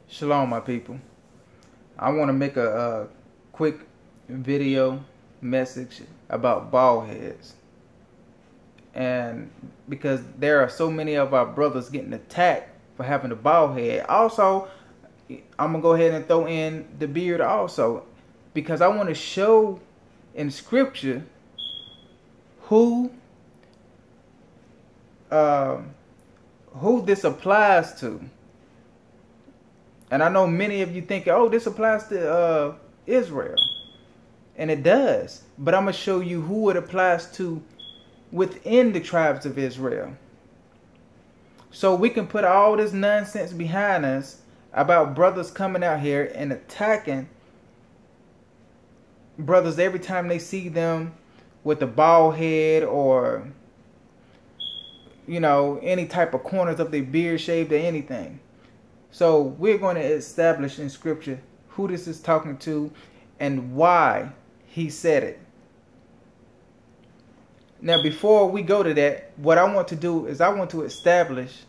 Shalom, my people. I want to make a quick video message about bald heads. And because there are so many of our brothers getting attacked for having a bald head. Also, I'm going to go ahead and throw in the beard also. Because I want to show in scripture who this applies to. And I know many of you think, oh, this applies to Israel. And it does. But I'm going to show you who it applies to within the tribes of Israel. So we can put all this nonsense behind us about brothers coming out here and attacking brothers every time they see them with a bald head or, you know, any type of corners of their beard shaved or anything. So we're going to establish in scripture who this is talking to and why he said it. Now, before we go to that, what I want to do is I want to establish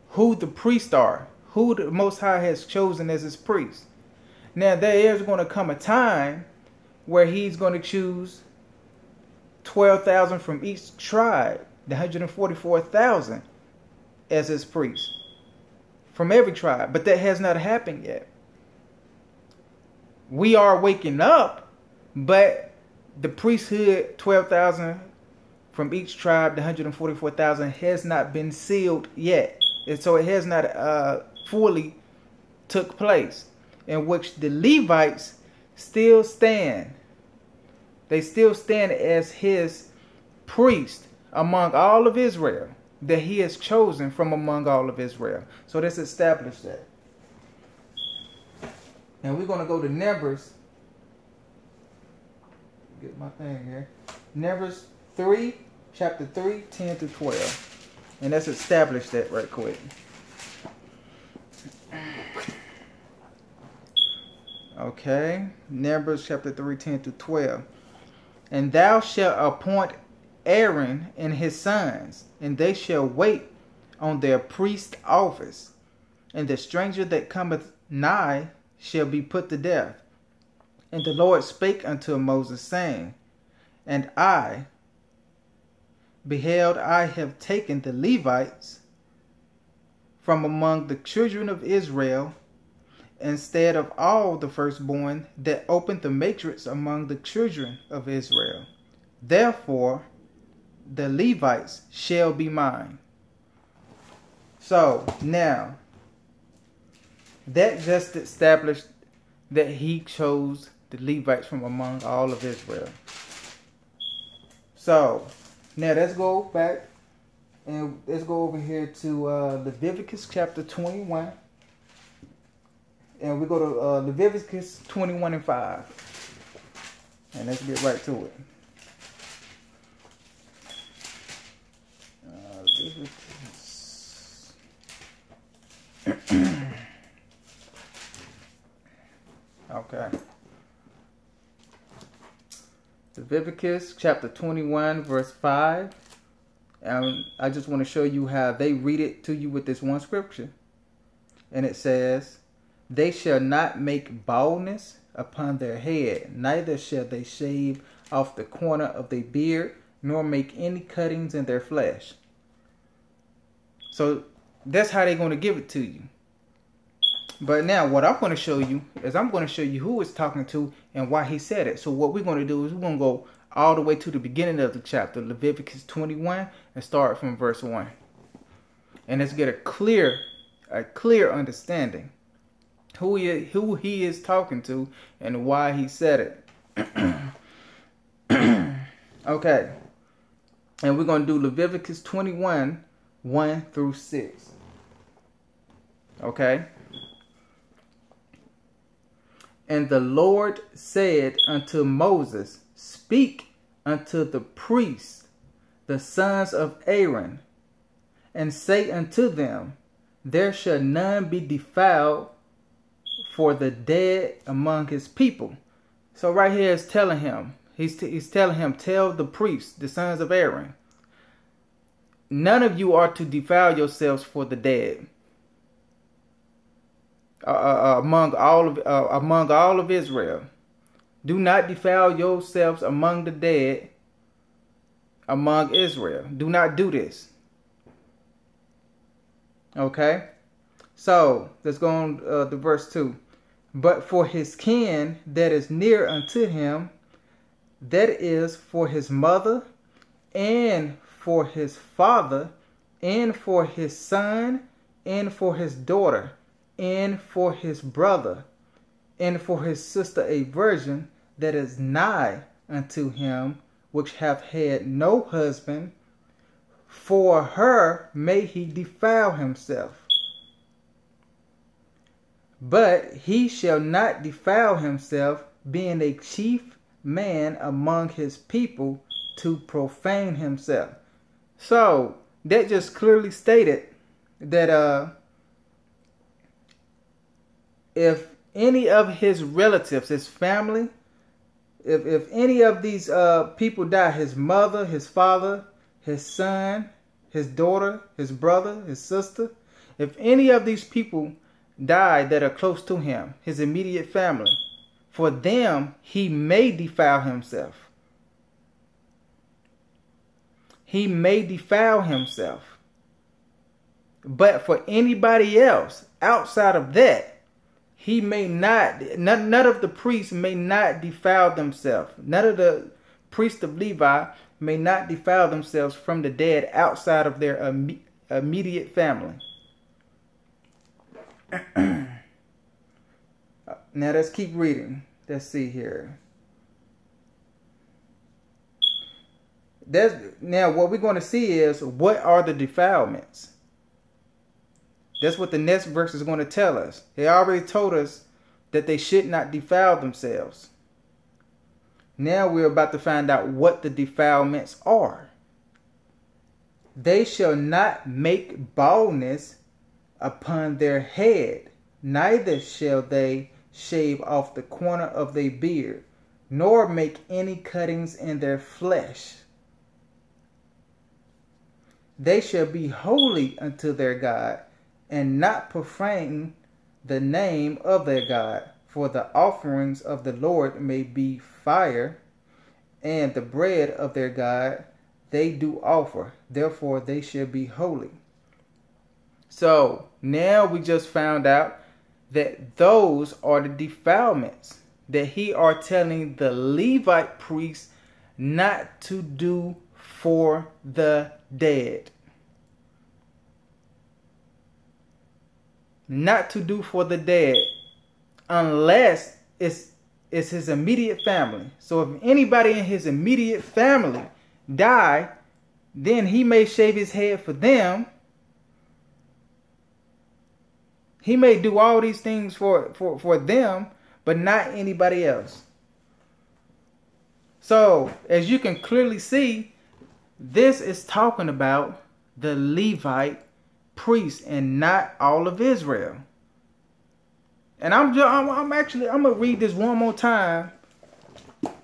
who the priests are, who the Most High has chosen as his priest. Now, there is going to come a time where he's going to choose 12,000 from each tribe, the 144,000 as his priest. From every tribe, but that has not happened yet. We are waking up, but the priesthood, 12,000 from each tribe, the 144,000 has not been sealed yet. And so it has not fully took place, in which the Levites still stand. They still stand as his priest among all of Israel, that he has chosen from among all of Israel. So let's establish that. And we're going to go to Numbers. Get my thing here. Numbers 3, chapter 3, 10 to 12. And let's establish that right quick. Okay. Numbers chapter 3, 10 to 12. And thou shalt appoint Aaron and his sons, and they shall wait on their priest office, and the stranger that cometh nigh shall be put to death. And the Lord spake unto Moses, saying, And I, beheld, I have taken the Levites from among the children of Israel, instead of all the firstborn that opened the matrix among the children of Israel. Therefore the Levites shall be mine. So now that just established that he chose the Levites from among all of Israel. So now let's go back and let's go over here to Leviticus chapter 21. And we go to Leviticus 21 and 5. And let's get right to it. Okay. Leviticus chapter 21 verse 5. And I just want to show you how they read it to you with this one scripture. And it says, They shall not make baldness upon their head, neither shall they shave off the corner of their beard, nor make any cuttings in their flesh. So that's how they're going to give it to you. But now what I'm going to show you is I'm going to show you who it's talking to and why he said it. So what we're going to do is we're going to go all the way to the beginning of the chapter, Leviticus 21, and start from verse 1. And let's get a clear understanding who he is talking to and why he said it. Okay. And we're going to do Leviticus 21, 1 through 6. Okay. And the Lord said unto Moses, Speak unto the priests, the sons of Aaron, and say unto them, There shall none be defiled for the dead among his people. So right here is telling him, he's telling him, tell the priests, the sons of Aaron, none of you are to defile yourselves for the dead. among all of Israel. Do not defile yourselves among the dead among Israel. Do not do this. Okay? So, let's go on to verse 2. But for his kin that is near unto him, that is for his mother, and for his father, and for his son, and for his daughter, and for his brother, and for his sister a virgin that is nigh unto him, which hath had no husband, for her may he defile himself. But he shall not defile himself, being a chief man among his people, to profane himself. So that just clearly stated that if any of his relatives, his family, if any of these people die, his mother, his father, his son, his daughter, his brother, his sister, if any of these people die that are close to him, his immediate family, for them he may defile himself. He may defile himself. But for anybody else outside of that, he may not, none of the priests may not defile themselves. None of the priests of Levi may not defile themselves from the dead outside of their immediate family. Now let's keep reading. Let's see here. Now what we're going to see is, what are the defilements? That's what the next verse is going to tell us. They already told us that they should not defile themselves. Now we're about to find out what the defilements are. They shall not make baldness upon their head, neither shall they shave off the corner of their beard, nor make any cuttings in their flesh. They shall be holy unto their God, and not profane the name of their God. For the offerings of the Lord may be fire, and the bread of their God they do offer. Therefore they shall be holy. So now we just found out that those are the defilements that he are telling the Levite priests not to do for the dead. Not to do for the dead unless it's his immediate family. So if anybody in his immediate family die, then he may shave his head for them. He may do all these things for them, but not anybody else. So as you can clearly see, this is talking about the Levite priests and not all of Israel. And I'm gonna read this one more time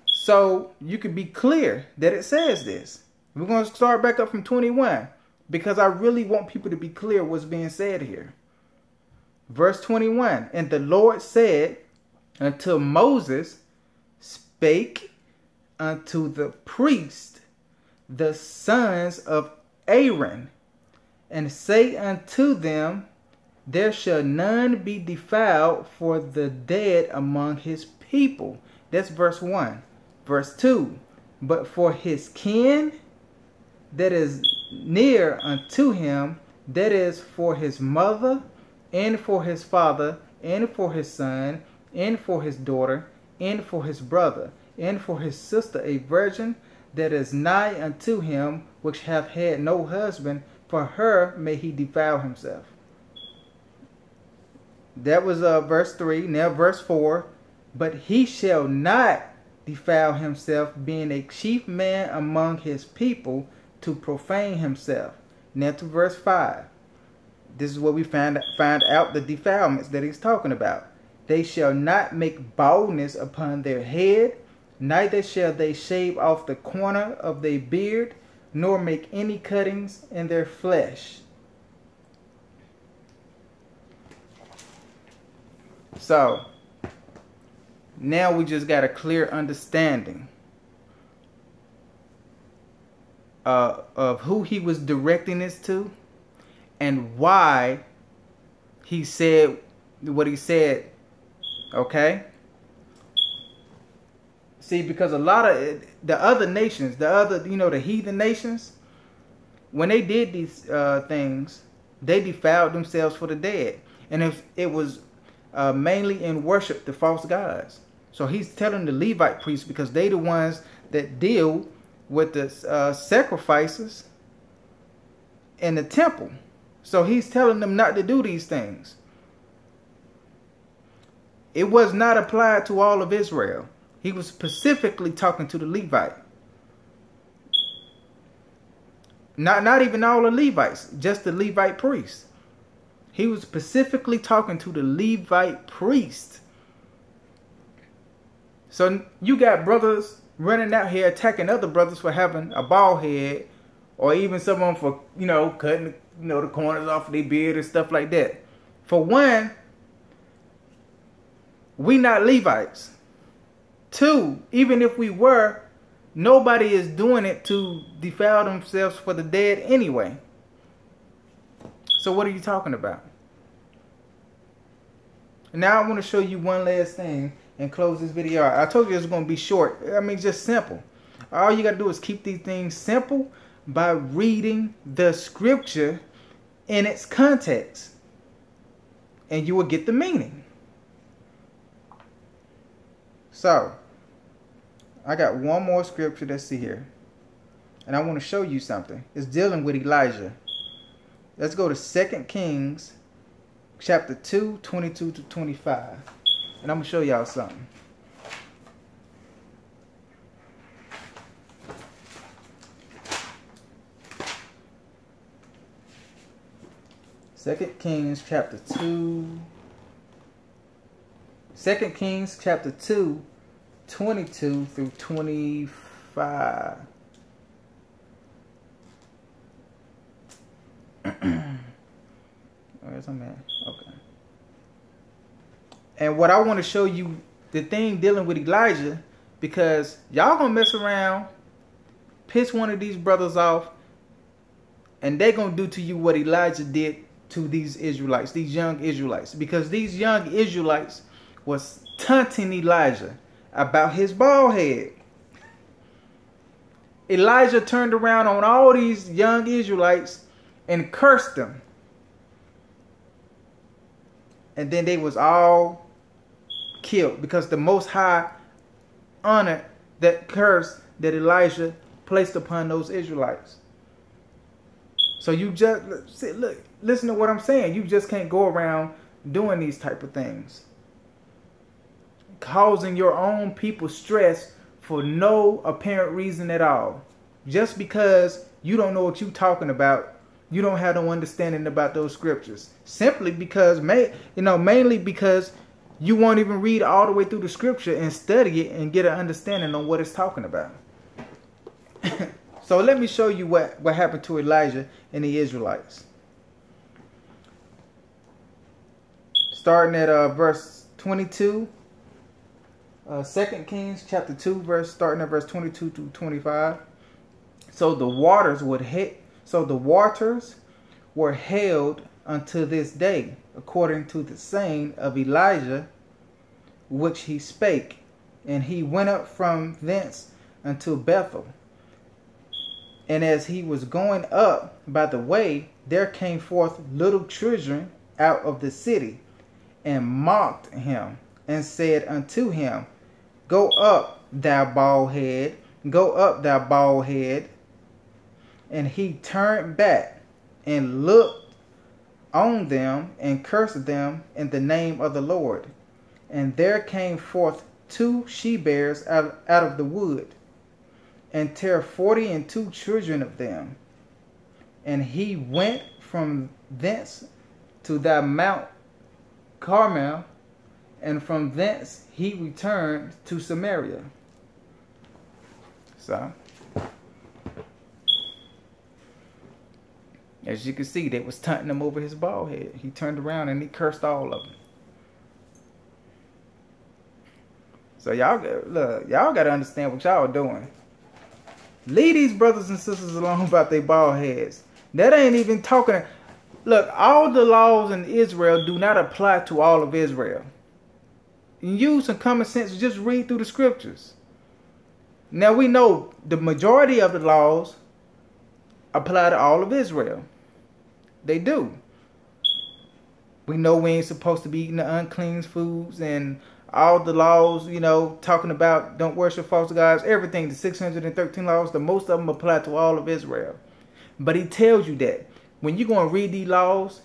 so you can be clear that it says this. We're going to start back up from 21 because I really want people to be clear what's being said here. Verse 21, and the Lord said unto Moses, spake unto the priest, the sons of Aaron, and say unto them, there shall none be defiled for the dead among his people. That's verse 1. Verse 2, but for his kin that is near unto him, that is for his mother, and for his father, and for his son, and for his daughter, and for his brother, and for his sister a virgin that is nigh unto him, which hath had no husband, for her may he defile himself. That was verse 3. Now verse 4. But he shall not defile himself, being a chief man among his people, to profane himself. Now to verse 5. This is what we find out the defilements that he's talking about. They shall not make baldness upon their head, neither shall they shave off the corner of their beard, nor make any cuttings in their flesh. So now we just got a clear understanding of who he was directing this to and why he said what he said. Okay? See, because a lot of the other nations, the heathen nations, when they did these things, they defiled themselves for the dead. And if it was mainly in worship to false gods. So he's telling the Levite priests, because they the ones that deal with the sacrifices in the temple. So he's telling them not to do these things. It was not applied to all of Israel. He was specifically talking to the Levite. Not even all the Levites, just the Levite priests. He was specifically talking to the Levite priest. So you got brothers running out here attacking other brothers for having a bald head, or even some of them for, cutting, the corners off of their beard and stuff like that. For one, we not Levites. Two, even if we were, nobody is doing it to defile themselves for the dead anyway. So what are you talking about? Now I want to show you one last thing and close this video out. I told you it was going to be short. I mean, just simple. All you got to do is keep these things simple by reading the scripture in its context, and you will get the meaning. So, I got one more scripture that's here, and I want to show you something. It's dealing with Elijah. Let's go to 2 Kings chapter 2, 22 to 25. And I'm going to show y'all something. Second Kings chapter 2. 2 Kings chapter 2, 22 through 25. Where's I'm at? Okay. And what I want to show you, the thing dealing with Elijah, because y'all gonna mess around, piss one of these brothers off, and they gonna do to you what Elijah did to these Israelites, these young Israelites. Because these young Israelites was taunting Elijah about his bald head. Elijah turned around on all these young Israelites and cursed them. And then they was all killed, because the Most High honored that curse that Elijah placed upon those Israelites. So you just, look, listen to what I'm saying. You just can't go around doing these type of things, causing your own people stress for no apparent reason at all. Just because you don't know what you're talking about, you don't have no understanding about those scriptures. Simply because, mainly because you won't even read all the way through the scripture and study it and get an understanding on what it's talking about. So let me show you what happened to Elijah and the Israelites. Starting at verse 22. 2 Kings chapter 2, starting at verse 22 to 25. So the waters were held unto this day, according to the saying of Elijah, which he spake. And he went up from thence unto Bethel. And as he was going up by the way, there came forth little children out of the city, and mocked him, and said unto him, Go up, thou bald head, go up, thou bald head. And he turned back and looked on them and cursed them in the name of the Lord. And there came forth 2 she-bears out of the wood, and tear 42 children of them. And he went from thence to that Mount Carmel, and from thence he returned to Samaria. So, as you can see, they was taunting him over his bald head. He turned around and he cursed all of them. So y'all look, y'all gotta understand what y'all doing. Leave these brothers and sisters alone about their bald heads. That ain't even talking. Look, all the laws in Israel do not apply to all of Israel. Use some common sense. Just read through the scriptures. Now we know the majority of the laws apply to all of Israel. They do. We know we ain't supposed to be eating the unclean foods and all the laws, you know, talking about don't worship false gods, everything, the 613 laws, the most of them apply to all of Israel. But he tells you that when you're going to read these laws,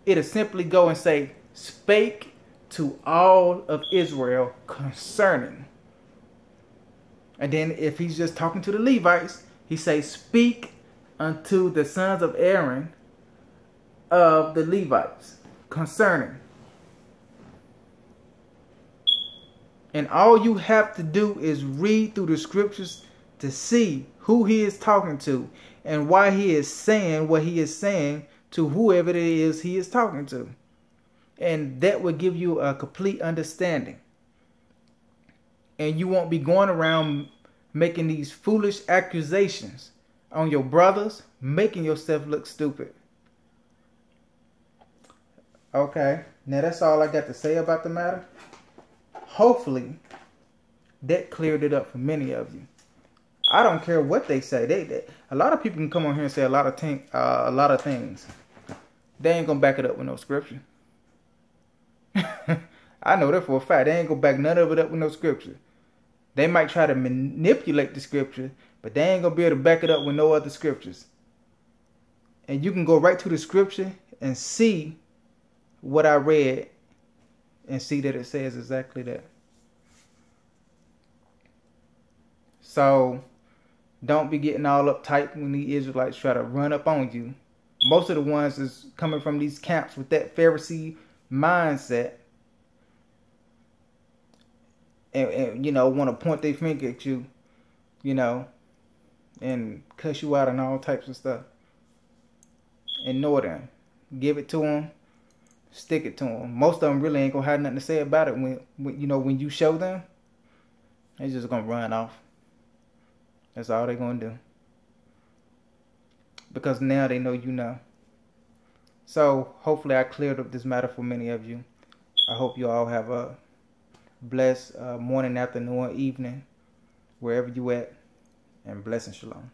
it'll simply go and say, spake to all of Israel concerning. And then if he's just talking to the Levites, he says, speak unto the sons of Aaron of the Levites concerning. And all you have to do is read through the scriptures to see who he is talking to and why he is saying what he is saying to whoever it is he is talking to. And that will give you a complete understanding. And you won't be going around making these foolish accusations on your brothers, making yourself look stupid. Okay, now that's all I got to say about the matter. Hopefully, that cleared it up for many of you. I don't care what they say. A lot of people can come on here and say a lot of things. They ain't gonna back it up with no scripture. I know that for a fact. They ain't gonna back none of it up with no scripture. They might try to manipulate the scripture, but they ain't gonna be able to back it up with no other scriptures. And you can go right to the scripture and see what I read and see that it says exactly that. So don't be getting all uptight when the Israelites try to run up on you. Most of the ones is coming from these camps with that Pharisee mindset. And you know, want to point their finger at you, you know, and cuss you out and all types of stuff. Ignore them. Give it to them. Stick it to them. Most of them really ain't gonna have nothing to say about it when you show them. They're just gonna run off. That's all they're gonna do. Because now they know you know. So hopefully I cleared up this matter for many of you. I hope you all have a blessed morning, afternoon, evening, wherever you at, and blessing shalom.